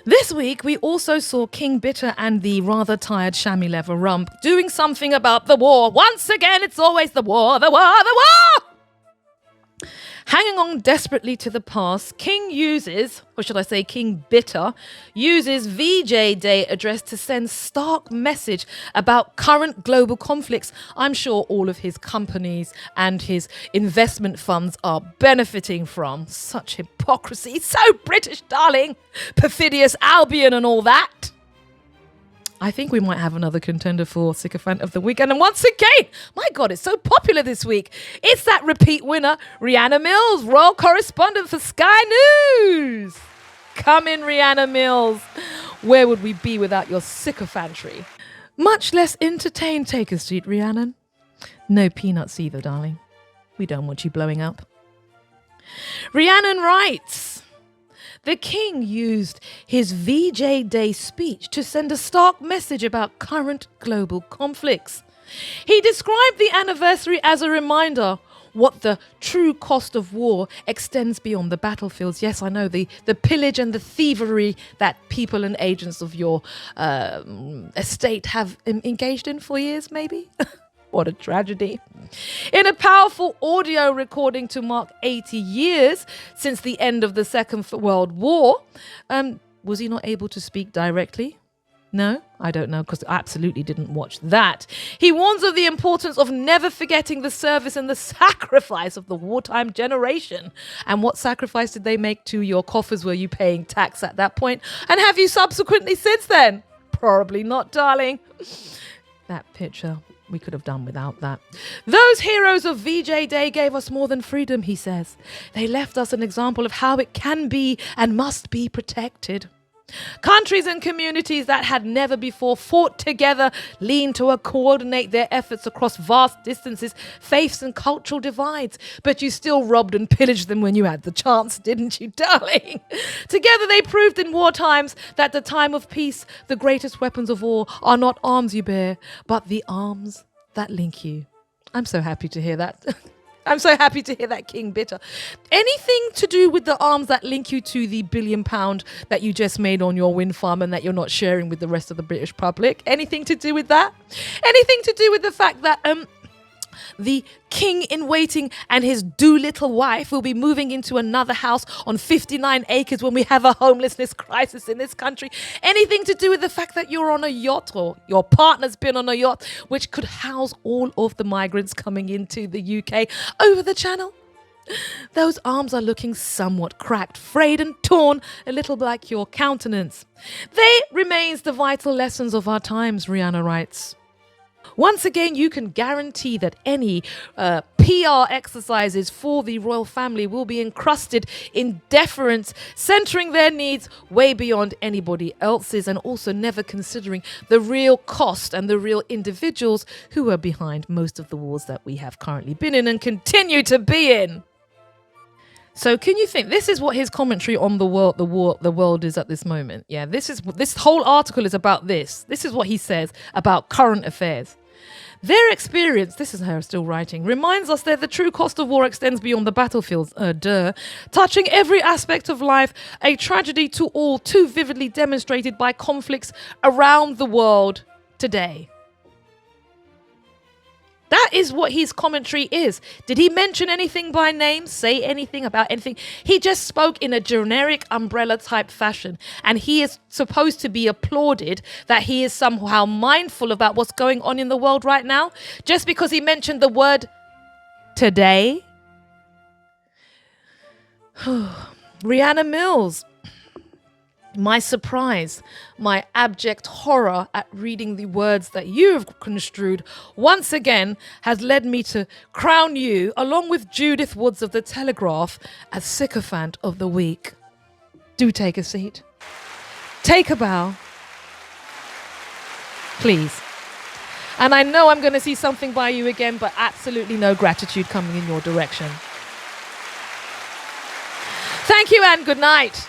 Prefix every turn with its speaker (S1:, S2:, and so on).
S1: This week, we also saw King Bitter and the rather tired chamois leather rump doing something about the war. Once again, it's always the war, the war, the war! Hanging on desperately to the past, King Bitter uses VJ Day address to send stark message about current global conflicts. I'm sure all of his companies and his investment funds are benefiting from. Such hypocrisy. So British, darling. Perfidious Albion and all that. I think we might have another contender for Sycophant of the Weekend. And once again, my God, it's so popular this week. It's that repeat winner, Rhiannon Mills, Royal Correspondent for Sky News. Come in, Rhiannon Mills. Where would we be without your sycophantry? Much less entertained. Take a seat, Rhiannon. No peanuts either, darling. We don't want you blowing up. Rhiannon writes, the King used his VJ Day speech to send a stark message about current global conflicts. He described the anniversary as a reminder what the true cost of war extends beyond the battlefields. Yes, I know, the pillage and the thievery that people and agents of your estate have engaged in for years, maybe. What a tragedy. In a powerful audio recording to mark 80 years since the end of the Second World War, was he not able to speak directly? No, I don't know, because I absolutely didn't watch that. He warns of the importance of never forgetting the service and the sacrifice of the wartime generation. And what sacrifice did they make to your coffers? Were you paying tax at that point? And have you subsequently since then? Probably not, darling. That picture, we could have done without that. Those heroes of VJ Day gave us more than freedom, he says. They left us an example of how it can be and must be protected. Countries and communities that had never before fought together leaned to coordinate their efforts across vast distances, faiths and cultural divides. But you still robbed and pillaged them when you had the chance, didn't you, darling? Together they proved in war times that the time of peace, the greatest weapons of all, are not arms you bear, but the arms that link you. I'm so happy to hear that. I'm so happy to hear that, King Bitter. Anything to do with the arms that link you to the £1 billion that you just made on your wind farm and that you're not sharing with the rest of the British public? Anything to do with that? Anything to do with the fact that the king in waiting and his Doolittle wife will be moving into another house on 59 acres when we have a homelessness crisis in this country? Anything to do with the fact that you're on a yacht, or your partner's been on a yacht, which could house all of the migrants coming into the UK over the channel? Those arms are looking somewhat cracked, frayed and torn, a little like your countenance. They remains the vital lessons of our times, Rhiannon writes. Once again, you can guarantee that any PR exercises for the royal family will be encrusted in deference, centering their needs way beyond anybody else's, and also never considering the real cost and the real individuals who are behind most of the wars that we have currently been in and continue to be in. So can you think, this is what his commentary on the world is at this moment. Yeah, this whole article is about this. This is what he says about current affairs. Their experience, this is her still writing, reminds us that the true cost of war extends beyond the battlefields, touching every aspect of life, a tragedy to all, too vividly demonstrated by conflicts around the world today. That is what his commentary is. Did he mention anything by name, say anything about anything? He just spoke in a generic umbrella type fashion, and he is supposed to be applauded that he is somehow mindful about what's going on in the world right now, just because he mentioned the word today. Rhiannon Mills. My surprise, my abject horror at reading the words that you have construed once again has led me to crown you, along with Judith Woods of The Telegraph, as Sycophant of the Week. Do take a seat. Take a bow. Please. And I know I'm going to see something by you again, but absolutely no gratitude coming in your direction. Thank you and good night.